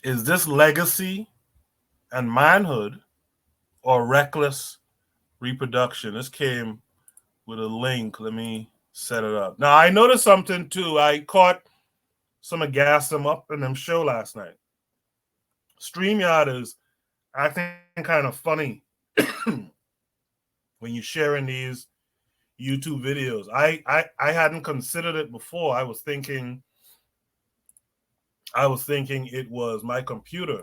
Is this legacy and manhood or reckless reproduction? This came with a link. Let me set it up. Now, I noticed something too. I caught some of Gas Them Up in them show last night. StreamYard is acting kind of funny when you're sharing these YouTube videos. I hadn't considered it before. I was thinking it was my computer.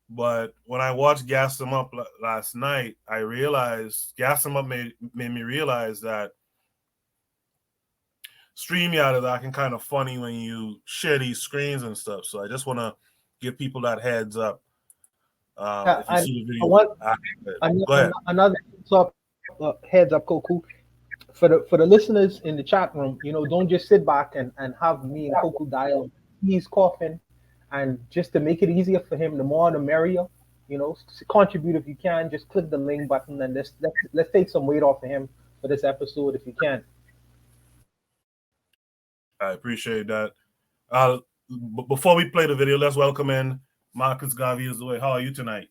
But when I watched Gas Them Up last night, I realized Gas Them Up made me realize that StreamYard is acting kind of funny when you share these screens and stuff. So I just want to give people that heads up. If you see the video, go ahead. Another heads up, Koku. For the listeners in the chat room, don't just sit back and have me and Koku dial. He's coughing, and just to make it easier for him, the more the merrier. Contribute if you can. Just click the link button and let's take some weight off of him for this episode if you can. I appreciate that. Before we play the video, let's welcome in Marcus Garvey is the way. How are you tonight?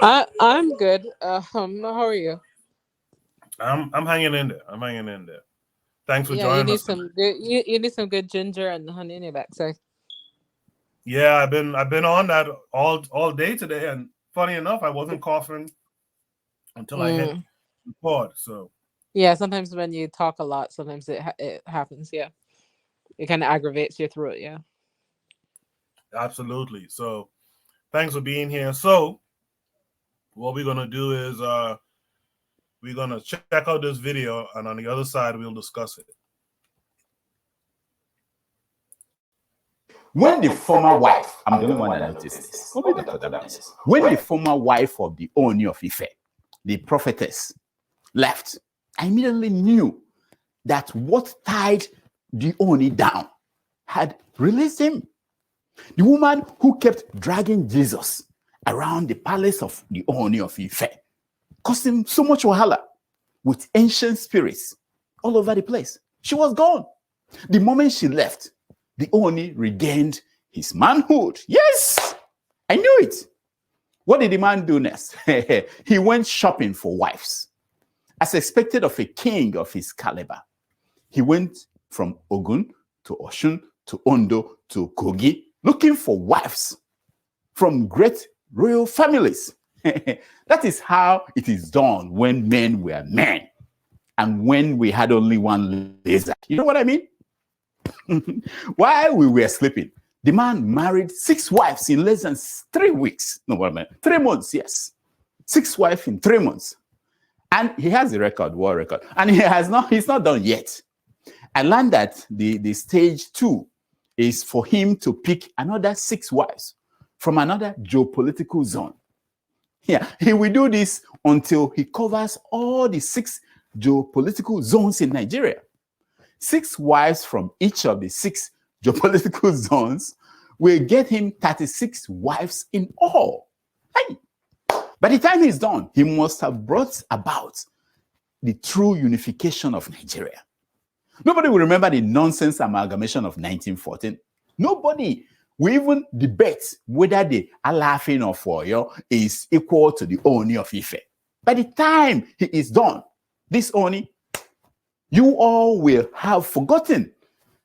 I'm good. How are you? I'm hanging in there. Thanks for joining you need us. You need some good ginger and honey in your backside. Yeah, I've been on that all day today, and funny enough, I wasn't coughing until I hit record. So yeah, sometimes when you talk a lot, sometimes it happens. Yeah, it kind of aggravates your throat. Yeah, absolutely. So thanks for being here. So what we're gonna do is we're gonna check out this video, and on the other side, we'll discuss it. When the former wife, I'm the only one that noticed this. When the former wife of the Ooni of Ife, the prophetess, left, I immediately knew that what tied the Ooni down had released him. The woman who kept dragging Jesus around the palace of the Ooni of Ife caused him so much wahala with ancient spirits all over the place. She was gone. The moment she left, the Ooni regained his manhood. Yes, I knew it. What did the man do next? He went shopping for wives. As expected of a king of his caliber, he went from Ogun to Oshun to Ondo to Kogi, looking for wives from great royal families. That is how it is done when men were men and when we had only one laser. You know what I mean? While we were sleeping, the man married 6 wives in less than 3 weeks. No, what I mean, 3 months, yes. 6 wives in 3 months. And he has a record, world record. And he's not done yet. I learned that the stage 2 is for him to pick another 6 wives from another geopolitical zone. Yeah, he will do this until he covers all the 6 geopolitical zones in Nigeria. 6 wives from each of the 6 geopolitical zones will get him 36 wives in all. Hey. By the time he's done, he must have brought about the true unification of Nigeria. Nobody will remember the nonsense amalgamation of 1914. Nobody will even debate whether the Alaafin of Oyo is equal to the Ooni of Ife. By the time he is done, this Ooni, you all will have forgotten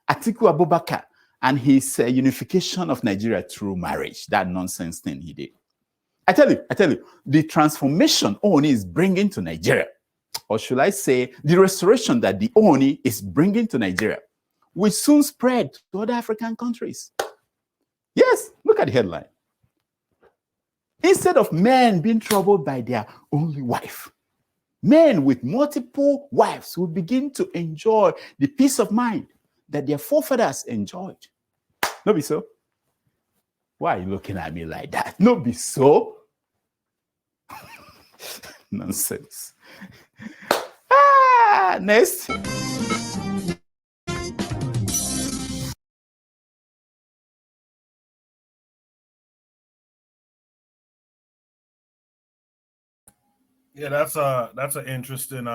Atiku Abubakar and his unification of Nigeria through marriage, that nonsense thing he did. I tell you, the transformation Ooni is bringing to Nigeria, or should I say, the restoration that the Ooni is bringing to Nigeria, will soon spread to other African countries. Yes, look at the headline. Instead of men being troubled by their only wife, men with multiple wives will begin to enjoy the peace of mind that their forefathers enjoyed. No be so? Why are you looking at me like that? No be so? Nonsense. Next. Yeah, that's an interesting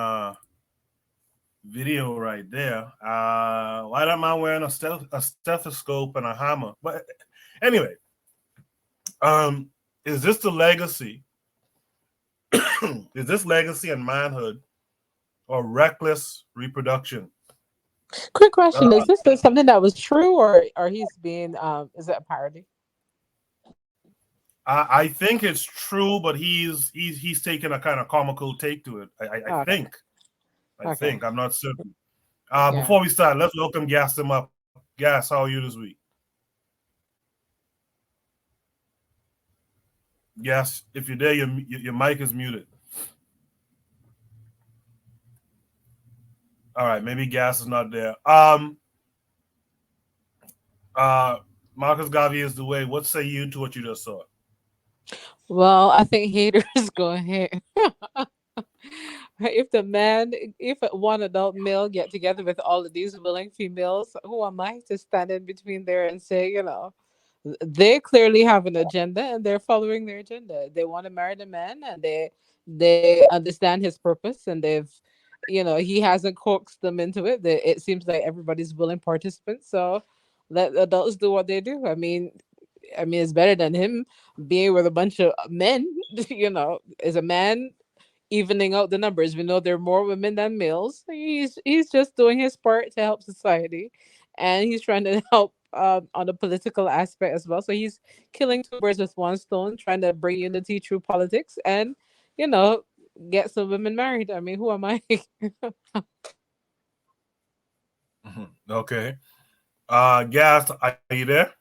video right there. Why that man wearing a stethoscope and a hammer? But anyway, Is this the legacy? Is this legacy and manhood or reckless reproduction? Quick question: is this something that was true, or he's being is it a parody? I think it's true, but he's taking a kind of comical take to it. I Okay. think. I Okay. think. I'm not certain. Yeah. Before we start, let's welcome Gas him up. Gas, how are you this week? Gas, if you're there, your mic is muted. All right, maybe Gas is not there. Marcus Garvey is the way. What say you to what you just saw? Well, I think haters go ahead. If one adult male get together with all of these willing females, who am I to stand in between there and say, they clearly have an agenda and they're following their agenda. They want to marry the man and they understand his purpose and he hasn't coaxed them into it. It seems like everybody's willing participants. So let adults do what they do. I mean, it's better than him being with a bunch of men. Is a man evening out the numbers. We know there are more women than males. He's just doing his part to help society, and he's trying to help on the political aspect as well. So he's killing two birds with one stone, trying to bring unity through politics, and you know, get some women married. I mean, who am I? Okay. Gas, are you there?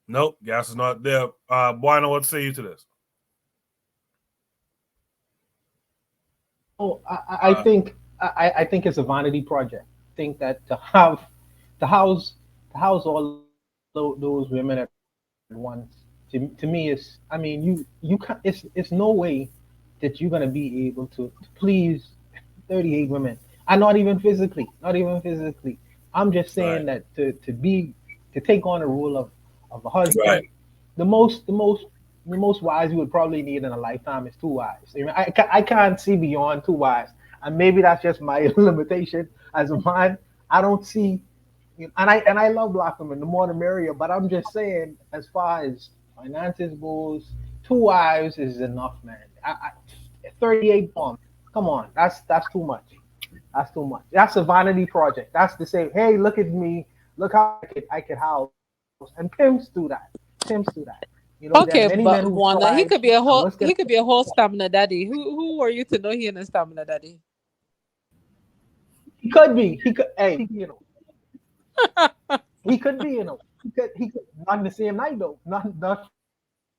Nope, Gas is not there. Bueno, what say you to this? Oh, I think I think it's a vanity project. I think that to house all those women at once to me is, I mean, you can, it's no way that you're gonna be able to please 38 women, and not even physically. I'm just saying Right. that to take on the role of a husband, Right. the most wives you would probably need in a lifetime is two wives. I mean, I can't see beyond two wives, and maybe that's just my limitation as a man. I don't see, and I love black women. The more the merrier. But I'm just saying, as far as finances goes, two wives is enough, man. 38 pounds. Come on, that's too much. That's too much. That's a vanity project. That's to say, hey, look at me, look how I could house. And pimps do that. Pimps do that. There are Okay, many men but who Wanda, he try. could be a And whole what's gonna he could be a whole stamina daddy. Who are you to know he ain't a stamina daddy? he could be. He could. Hey, he could be. He could. Not in the same night though. Not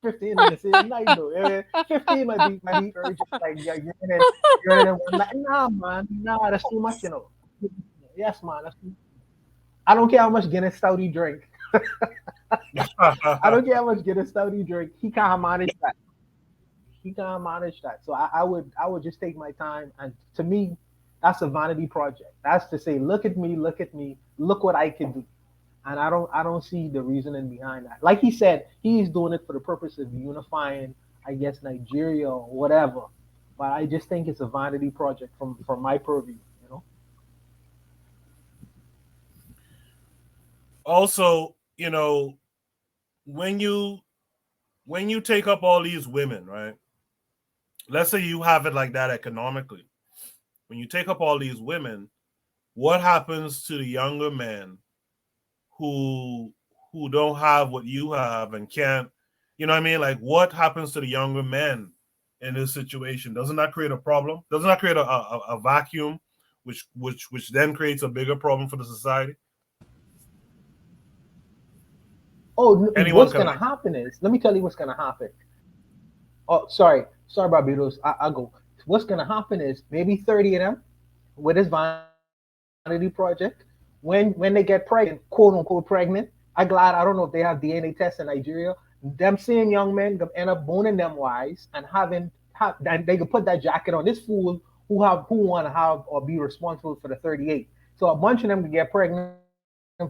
15 in the same night though. 15 might be very just like, yeah, you're in one night. Nah, man. Nah, that's too much. Yes, man. I don't care how much Guinness stout he drink. I don't care how much Guinness stout he drink. He can't manage that. He can't manage that. So I would just take my time. And to me, that's a vanity project. That's to say, look at me, look what I can do. And I don't see the reasoning behind that. Like he said, he's doing it for the purpose of unifying, I guess, Nigeria or whatever. But I just think it's a vanity project from my purview. Also, when you take up all these women, right? Let's say you have it like that economically. When you take up all these women, what happens to the younger men who don't have what you have and can't, you know what I mean? Like, what happens to the younger men in this situation? Doesn't that create a problem? Doesn't that create a vacuum, which then creates a bigger problem for the society? Oh, Anyone what's can. gonna happen is, let me tell you what's gonna happen. Oh, sorry, Barbados. I go. What's gonna happen is maybe 30 of them with this vanity project, when they get pregnant, quote unquote pregnant. I glad I don't know if they have DNA tests in Nigeria. Them same young men gonna end up boning them wives and then they can put that jacket on this fool who want to have or be responsible for the 38. So a bunch of them can get pregnant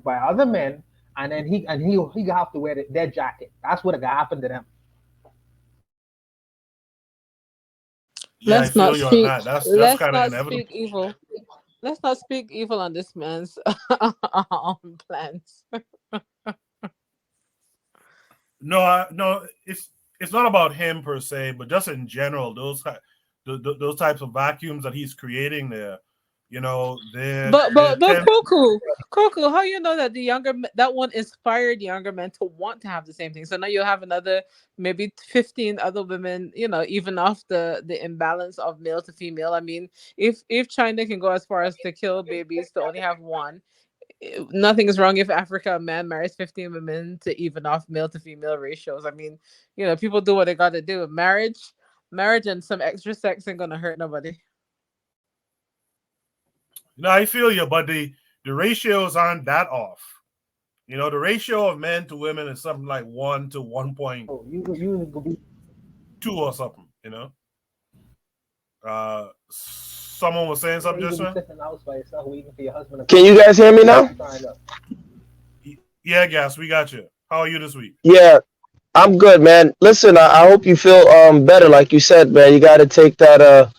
by other men, and then he gonna have to wear their jacket. That's what gonna happen to them. Yeah, I Let's not feel you on speak. that. That's Let's kind of not inevitable. speak evil. Let's not speak evil on this man's plans. No, it's not about him per se, but just in general, those types of vacuums that he's creating there. But Tend. Coco, how you know that that one inspired younger men to want to have the same thing? So now you have another maybe 15 other women, even off the imbalance of male to female. I mean, if China can go as far as to kill babies to only have one, nothing is wrong if Africa a man marries 15 women to even off male to female ratios. I mean, people do what they got to do. Marriage and some extra sex ain't gonna hurt nobody. I feel you, but the ratios aren't that off. The ratio of men to women is something like 1 to 1.2 Oh, you go be or something. Someone was saying something just now. Can you guys hear me now? Yeah, Gas, we got you. How are you this week? Yeah, I'm good, man. Listen, I hope you feel better. Like you said, man, you got to take that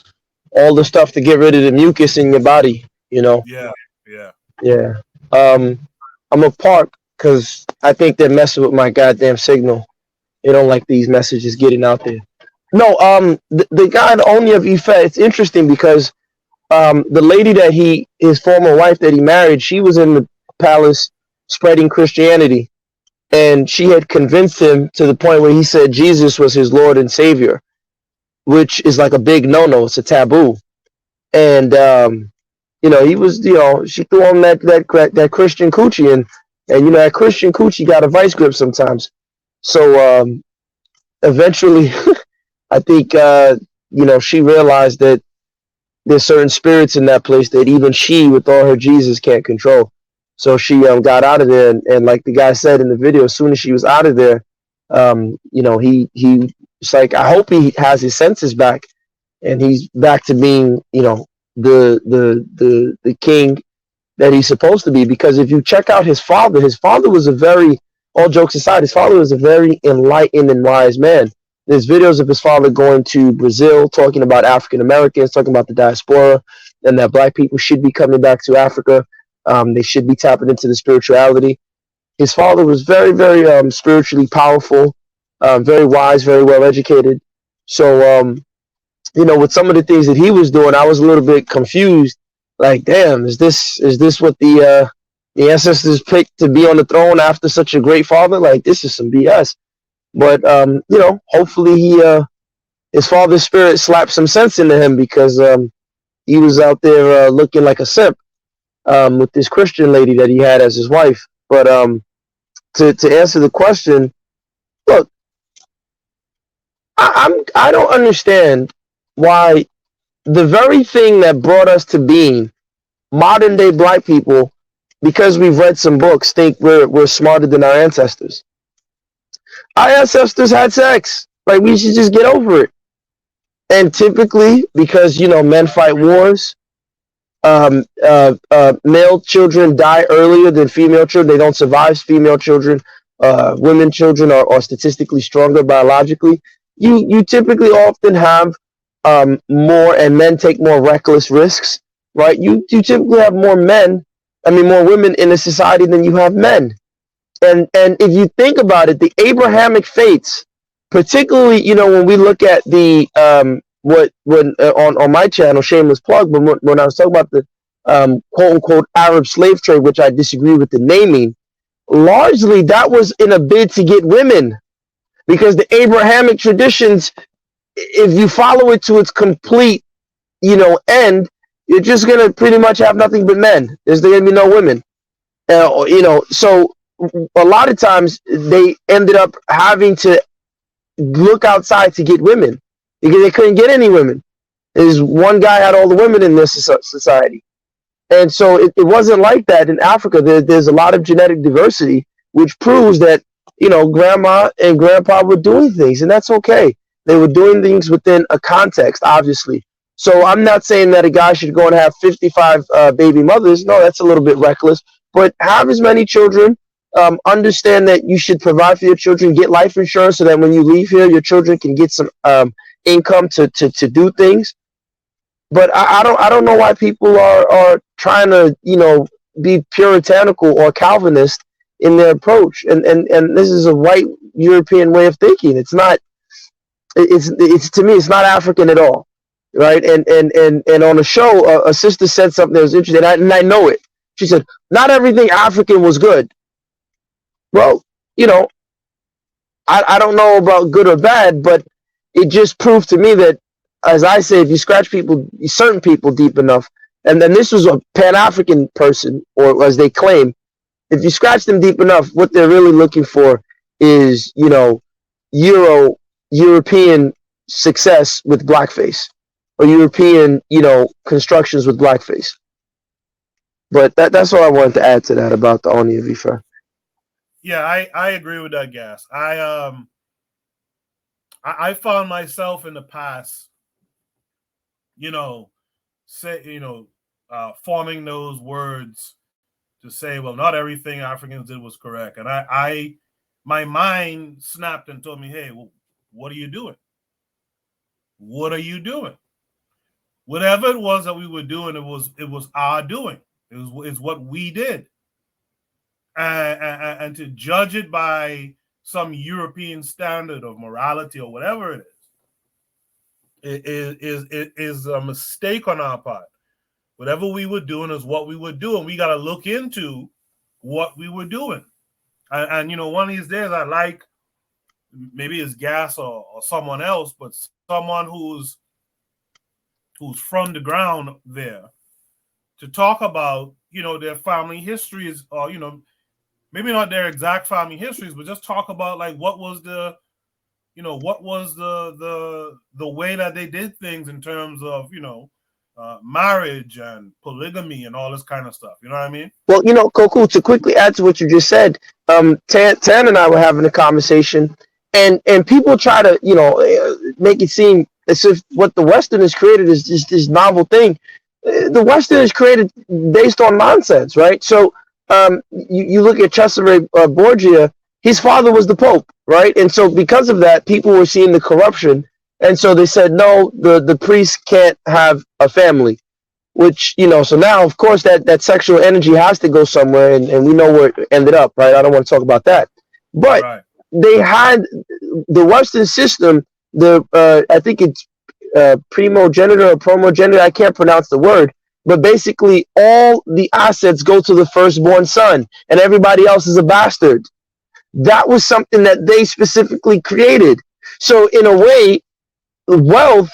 all the stuff to get rid of the mucus in your body. Yeah. Yeah. I'm a park because I think they're messing with my goddamn signal. They don't like these messages getting out there. No, the guy, the owner of Ife, it's interesting because the lady that his former wife that he married, she was in the palace spreading Christianity, and she had convinced him to the point where he said Jesus was his Lord and Savior, which is like a big no-no. It's a taboo. And he was, she threw on that Christian coochie, and that Christian coochie got a vice grip sometimes. So eventually, I think she realized that there's certain spirits in that place that even she, with all her Jesus, can't control. So she got out of there, and like the guy said in the video, as soon as she was out of there, it's like, I hope he has his senses back, and he's back to being the king that he's supposed to be. Because if you check out his father was all jokes aside, his father was a very enlightened and wise man. There's videos of his father going to Brazil, talking about African Americans, talking about the diaspora, and that black people should be coming back to Africa. They should be tapping into the spirituality. His father was very, very spiritually powerful, very wise, very well educated. So, with some of the things that he was doing, I was a little bit confused. Like, damn, is this what the ancestors picked to be on the throne after such a great father? Like, this is some BS. But hopefully his father's spirit slapped some sense into him, because he was out there looking like a simp with this Christian lady that he had as his wife. But to answer the question, look, I don't understand why the very thing that brought us to being, modern day black people, because we've read some books, think we're smarter than our ancestors. Our ancestors had sex. Like, we should just get over it. And typically, because men fight wars, male children die earlier than female children. They don't survive. Female children, women children are statistically stronger biologically. You typically often have more, and men take more reckless risks, right? You typically have more women in a society than you have men. And if you think about it, the Abrahamic faiths, particularly, when we look at the on my channel, shameless plug, but when I was talking about the quote unquote Arab slave trade, which I disagree with the naming, largely that was in a bid to get women, because the Abrahamic traditions, if you follow it to its complete, end, you're just gonna pretty much have nothing but men. There's gonna be no women, so a lot of times they ended up having to look outside to get women, because they couldn't get any women. There's one guy had all the women in this society. And so it wasn't like that in Africa. There's a lot of genetic diversity, which proves that, grandma and grandpa were doing things, and that's okay. They were doing things within a context, obviously. So I'm not saying that a guy should go and have 55 baby mothers. No, that's a little bit reckless. But have as many children. Understand that you should provide for your children, get life insurance so that when you leave here, your children can get some income to do things. But I don't know why people are trying to be puritanical or Calvinist in their approach. And this is a white European way of thinking. It's not. It's to me, it's not African at all, right? And on a show, a sister said something that was interesting, and I know it. She said, "Not everything African was good." Well, you know, I don't know about good or bad, but it just proved to me that, as I say, if you scratch certain people deep enough, and then this was a Pan-African person, or as they claim, if you scratch them deep enough, what they're really looking for is, you know, European success with blackface, or European, you know, constructions with blackface. But that's all I wanted to add to that about the Oni of Ife. Yeah, I agree with that, Gas. I found myself in the past, you know, forming those words to say, well, not everything Africans did was correct, and my mind snapped and told me, hey, well, what are you doing? What are you doing? Whatever it was that we were doing, it was our doing. It's what we did. And to judge it by some European standard of morality or whatever it is a mistake on our part. Whatever we were doing is what we were doing. We got to look into what we were doing. And you know, one of these days, I like, maybe it's Gas or someone else, but someone who's from the ground there, to talk about, you know, their family histories, or, you know, maybe not their exact family histories, but just talk about, like, what was the way that they did things in terms of, you know, marriage and polygamy and all this kind of stuff. You know what I mean? Well, you know, Koku, to quickly add to what you just said, Tan and I were having a conversation, and people try to, you know, make it seem as if what the Western has created is just this novel thing. The Western is created based on nonsense, right? So you look at Cesare Borgia, his father was the Pope, right? And so because of that, people were seeing the corruption. And so they said, no, the priest can't have a family, which, you know, so now, of course, that sexual energy has to go somewhere, and we know where it ended up, right? I don't want to talk about that. But right. They had the Western system, I think it's primogenitor or promogenitor, I can't pronounce the word, but basically all the assets go to the firstborn son, and everybody else is a bastard. That was something that they specifically created. So in a way, wealth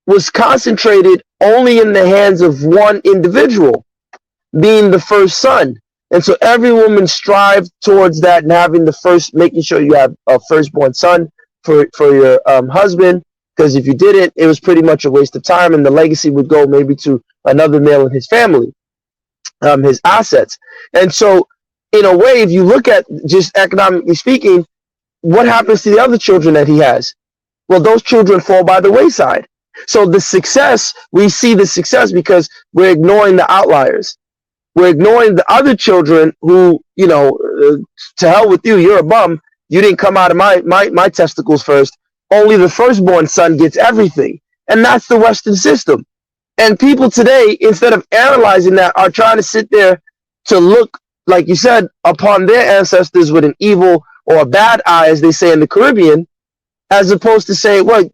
was concentrated only in the hands of one individual, being the first son. And so every woman strived towards that, and making sure you have a firstborn son for your husband, because if you didn't, it was pretty much a waste of time, and the legacy would go maybe to another male in his family, his assets. And so, in a way, if you look at just economically speaking, what happens to the other children that he has? Well, those children fall by the wayside. So we see the success because we're ignoring the outliers. We're ignoring the other children who, you know, to hell with you, you're a bum. You didn't come out of my testicles first. Only the firstborn son gets everything. And that's the Western system. And people today, instead of analyzing that, are trying to sit there to look, like you said, upon their ancestors with an evil or a bad eye, as they say in the Caribbean, as opposed to say, well,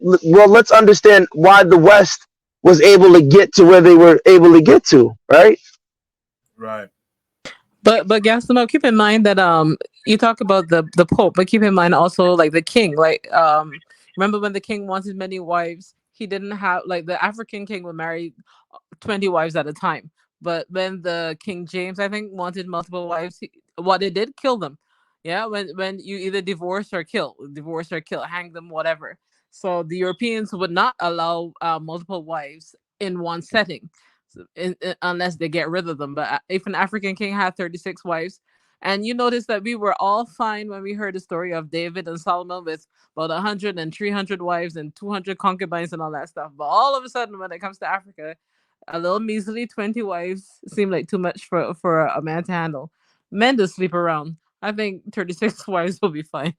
let's understand why the West was able to get to where they were able to get to, right? Right. But Gaston, keep in mind that you talk about the Pope, but keep in mind also, like, the king. Like, remember when the king wanted many wives, he didn't have, like, the African king would marry 20 wives at a time. But when the King James, I think, wanted multiple wives, what they did, kill them. Yeah, when you either divorce or kill, hang them, whatever. So the Europeans would not allow multiple wives in one setting, unless they get rid of them. But if an African king had 36 wives, and you notice that we were all fine when we heard the story of David and Solomon with about 100 and 300 wives and 200 concubines and all that stuff. But all of a sudden, when it comes to Africa, a little measly 20 wives seem like too much for a man to handle. Men just sleep around. I think 36 wives will be fine.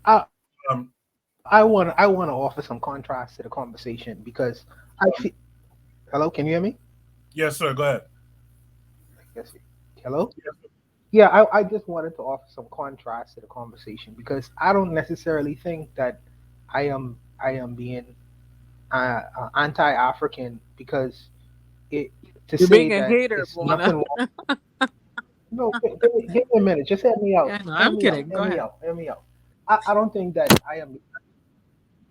I want to offer some contrast to the conversation, because hello, can you hear me? Yes, sir. Go ahead. Yes. Hello? Yes, sir. Yeah, I just wanted to offer some contrast to the conversation because I don't necessarily think that I am being anti-African because it to You're say being a that hater, it's Buona. nothing wrong. No, give me a minute. Just hear me out. Yeah, no, Hear I'm me out. kidding. Hear Go me ahead. out. Hear me out. I don't think that I am.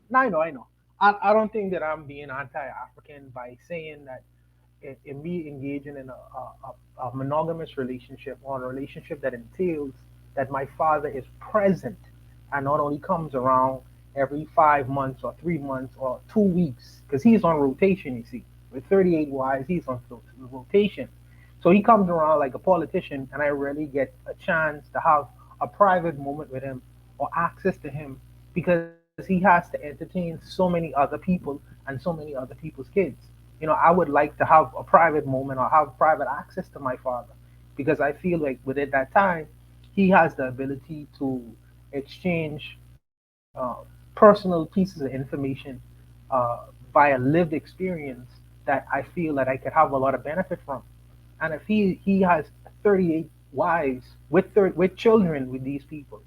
No, I know. I know. I don't think that I'm being anti-African by saying that in me engaging in a monogamous relationship or a relationship that entails that my father is present and not only comes around every 5 months or 3 months or 2 weeks because he's on rotation. You see, with 38 wives, he's on rotation. So he comes around like a politician, and I rarely get a chance to have a private moment with him or access to him because he has to entertain so many other people and so many other people's kids. I would like to have a private moment or have private access to my father because I feel like within that time, he has the ability to exchange personal pieces of information via lived experience that I feel that I could have a lot of benefit from. And if he has 38 wives with children with these people,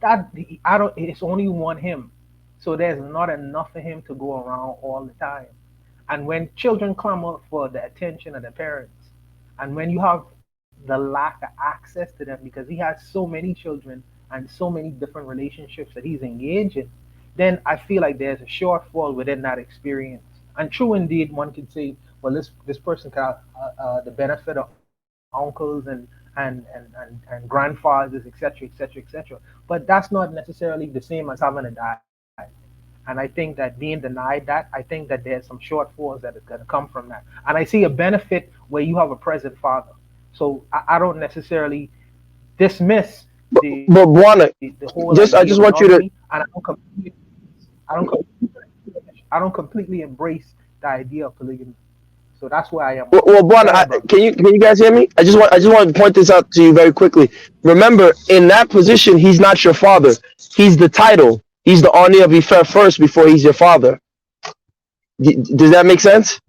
that I don't. It's only one him, so there's not enough for him to go around all the time. And when children clamor for the attention of their parents, and when you have the lack of access to them because he has so many children and so many different relationships that he's engaged in, then I feel like there's a shortfall within that experience. And true indeed, one could say, well, this person can have the benefit of uncles and grandfathers, etc., etc., etc. But that's not necessarily the same as having a dad. And I think that being denied that, I think that there's some shortfalls that is going to come from that. And I see a benefit where you have a present father. So I don't necessarily dismiss But Buana, the whole idea of I just want monogamy, you to. and I don't completely embrace the idea of polygamy. So that's where I am with it. Well, Go Buana, ahead, brother. can you guys hear me? I just want to point this out to you very quickly. Remember, in that position, he's not your father. He's the title. He's the Oni of Ife first before he's your father. Does that make sense?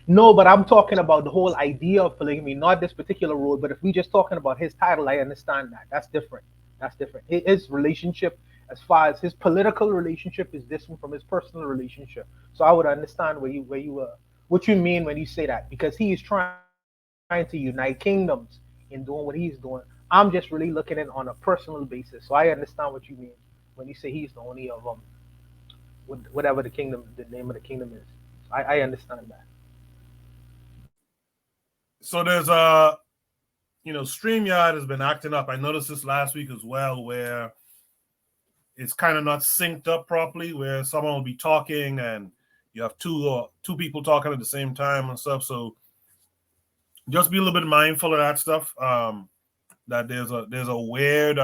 No, but I'm talking about the whole idea of polygamy, not this particular role. But if we just talking about his title, I understand that. That's different. That's different. His relationship, as far as his political relationship, is different from his personal relationship. So I would understand what you mean when you say that, because he is trying to unite kingdoms in doing what he's doing. I'm just really looking at it on a personal basis. So I understand what you mean when you say he's the only of whatever the name of the kingdom is. I understand that. So there's StreamYard has been acting up. I noticed this last week as well, where it's kind of not synced up properly, where someone will be talking and you have two people talking at the same time and stuff. So just be a little bit mindful of that stuff. That there's a weird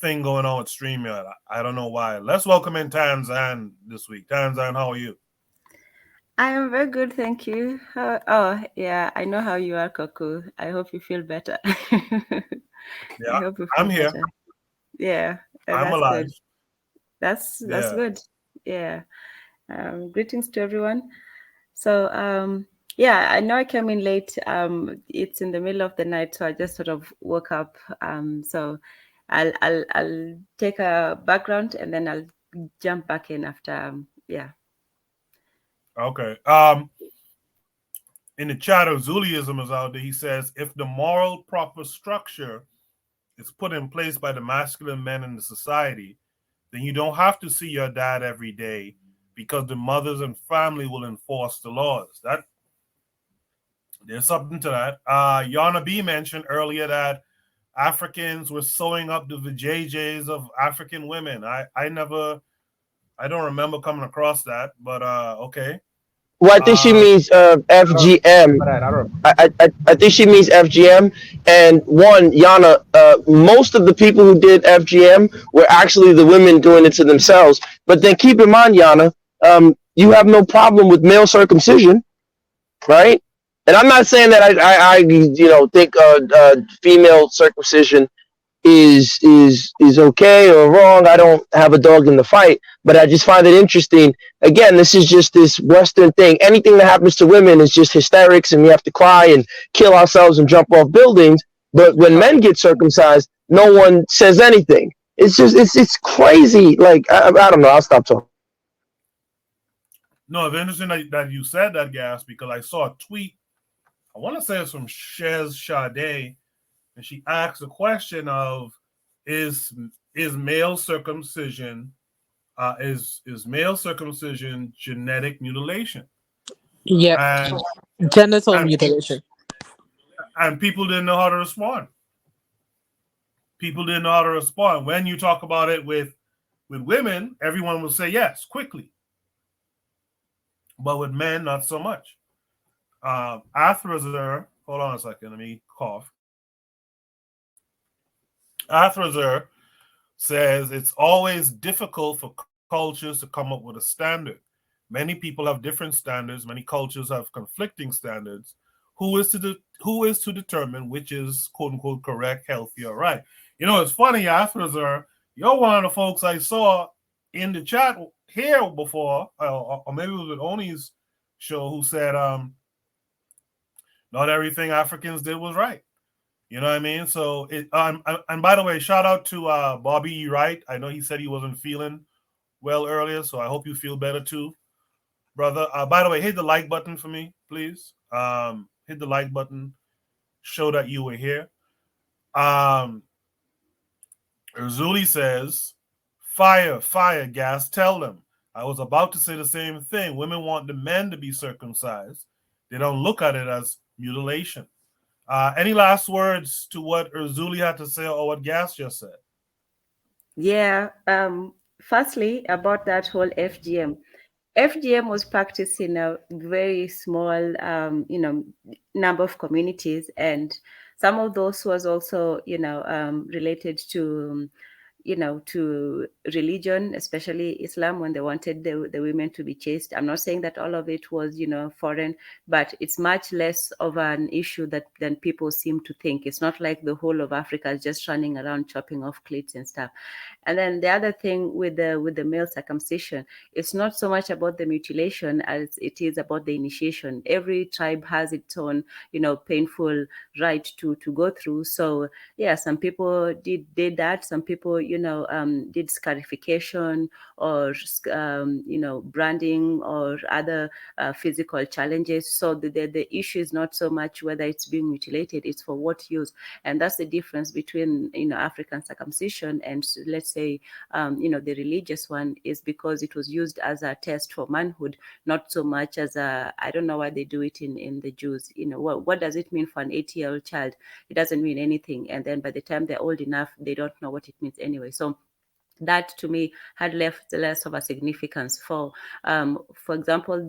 thing going on with StreamYard. I don't know why. Let's welcome in Tanzan this week. Tanzan, how are you? I am very good, thank you. Oh, yeah, I know how you are, Coco. I hope you feel better. I Yeah, hope you I'm feel here. better. Yeah, I'm that's alive. good. That's Yeah. good. Yeah. Greetings to everyone. So, yeah, I know I came in late. It's in the middle of the night, so I just sort of woke up. So I'll take a background and then I'll jump back in after. Yeah. Okay. In the chat of Zuliism is out there. He says, if the moral proper structure is put in place by the masculine men in the society, then you don't have to see your dad every day because the mothers and family will enforce the laws. There's something to that. Yana B mentioned earlier that Africans were sewing up the vajayjays of African women. I don't remember coming across that, but okay. Well, I think she means I don't FGM. remember that. I don't. I think she means FGM. And one, Yana, most of the people who did FGM were actually the women doing it to themselves. But then keep in mind, Yana, you have no problem with male circumcision, right? And I'm not saying that I think female circumcision is okay or wrong. I don't have a dog in the fight, but I just find it interesting. Again, this is just this Western thing. Anything that happens to women is just hysterics, and we have to cry and kill ourselves and jump off buildings. But when men get circumcised, no one says anything. It's just it's crazy. Like I don't know. I'll stop talking. No, it's interesting that you said that, Gas, because I saw a tweet. I want to say it's from Shez Sade, and she asked the question of is male circumcision is male circumcision genetic mutilation? Yep. And Genital and, mutilation. and people didn't know how to respond. People didn't know how to respond. When you talk about it with women, everyone will say yes quickly. But with men, not so much. Athrazer, hold on a second, let me cough. Athrazer says it's always difficult for cultures to come up with a standard. Many people have different standards. Many cultures have conflicting standards. Who is to determine which is quote unquote correct, healthy, or right? You know, it's funny, Athrazer, you're one of the folks I saw in the chat here before, or maybe it was with Oni's show, who said not everything Africans did was right. You know what I mean? So and by the way, shout out to Bobby E. Wright. I know he said he wasn't feeling well earlier, so I hope you feel better too, brother. By the way, hit the like button for me, please. Hit the like button, show that you were here. Urzuli says, fire, Gas, tell them. I was about to say the same thing. Women want the men to be circumcised. They don't look at it as mutilation. Any last words to what Urzuli had to say or what Gas just said? Yeah. Firstly, about that whole FGM. FGM was practiced in a very small, number of communities, and some of those was also, related to, to religion, especially Islam, when they wanted the women to be chaste. I'm not saying that all of it was, foreign, but it's much less of an issue than people seem to think. It's not like the whole of Africa is just running around chopping off cleats and stuff. And then the other thing with the male circumcision, it's not so much about the mutilation as it is about the initiation. Every tribe has its own, painful rite to go through. So yeah, some people did that. Some people, did scarification or branding or other physical challenges. So the issue is not so much whether it's being mutilated; it's for what use, and that's the difference between African circumcision and, let's say, the religious one, is because it was used as a test for manhood, not so much as I don't know why they do it in the Jews. What does it mean for an 80-year-old child? It doesn't mean anything, and then by the time they're old enough, they don't know what it means anyway. So that to me had left less of a significance. For example,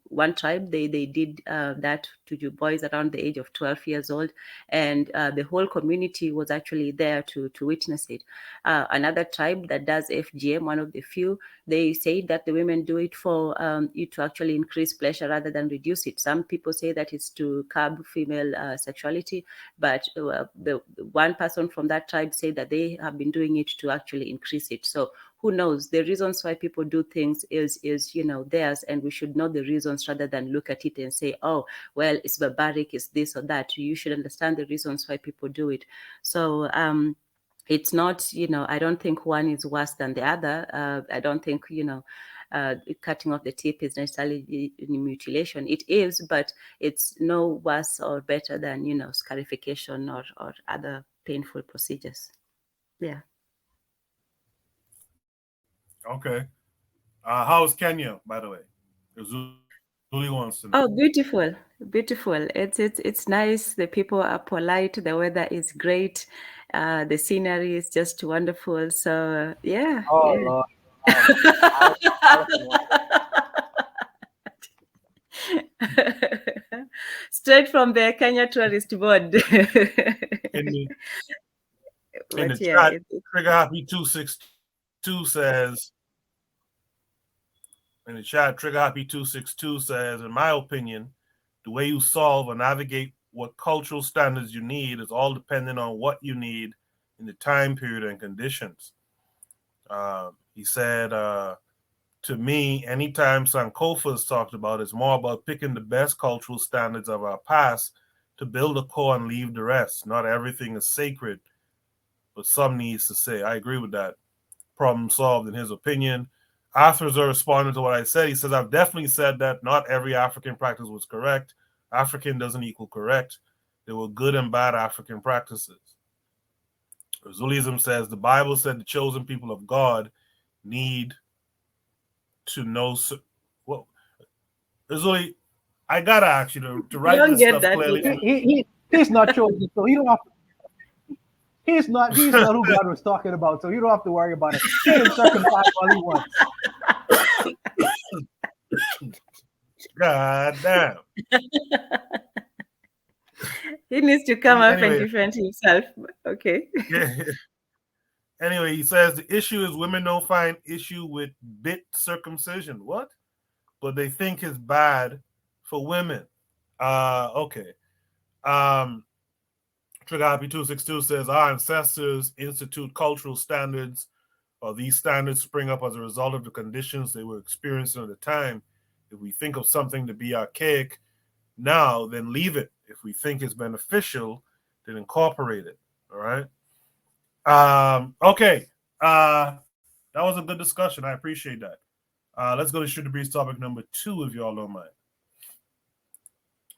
one tribe, they did that to boys around the age of 12 years old, and the whole community was actually there to witness it. Another tribe that does FGM, one of the few, they say that the women do it for it to actually increase pleasure rather than reduce it. Some people say that it's to curb female sexuality, but the one person from that tribe said that they have been doing it to actually increase it. So who knows? The reasons why people do things is theirs, and we should know the reasons rather than look at it and say, oh, well, it's barbaric, it's this or that. You should understand the reasons why people do it. So it's not, I don't think one is worse than the other. I don't think, cutting off the tip is necessarily mutilation. It is, but it's no worse or better than, scarification or other painful procedures. Yeah. Okay. How's Kenya, by the way? Zuli wants to know. Oh, beautiful. It's nice. The people are polite. The weather is great. The scenery is just wonderful. So yeah. Oh, yeah. Lord. Straight from the Kenya Tourist Board. In But the yeah, chat, Trigger Happy 262 says, in the chat, Trigger Happy 262 says, in my opinion, the way you solve or navigate what cultural standards you need is all dependent on what you need in the time period and conditions. He said, to me, anytime Sankofa is talked about, it's more about picking the best cultural standards of our past to build a core and leave the rest. Not everything is sacred, but some needs to say. I agree with that. Problem solved in his opinion. Afterwards, responding to what I said, he says, I've definitely said that not every African practice was correct. African doesn't equal correct. There were good and bad African practices. Zulism says, the Bible said the chosen people of God need to know. Well, Zuli, I gotta ask you to write this stuff clearly. He's not chosen, so you don't have to. He's not who God was talking about, so you don't have to worry about it. Get him circumcised all he wants. God damn. He needs to come up and defend himself. Okay. Anyway, he says the issue is women don't find issue with bit circumcision. What? But they think it's bad for women. Okay. Trigger 262 says our ancestors institute cultural standards, or these standards spring up as a result of the conditions they were experiencing at the time. If we think of something to be archaic now, then leave it. If we think it's beneficial, then incorporate it. All right. Okay. That was a good discussion. I appreciate that. Let's go to Shoot the Breeze topic number 2, if y'all don't mind.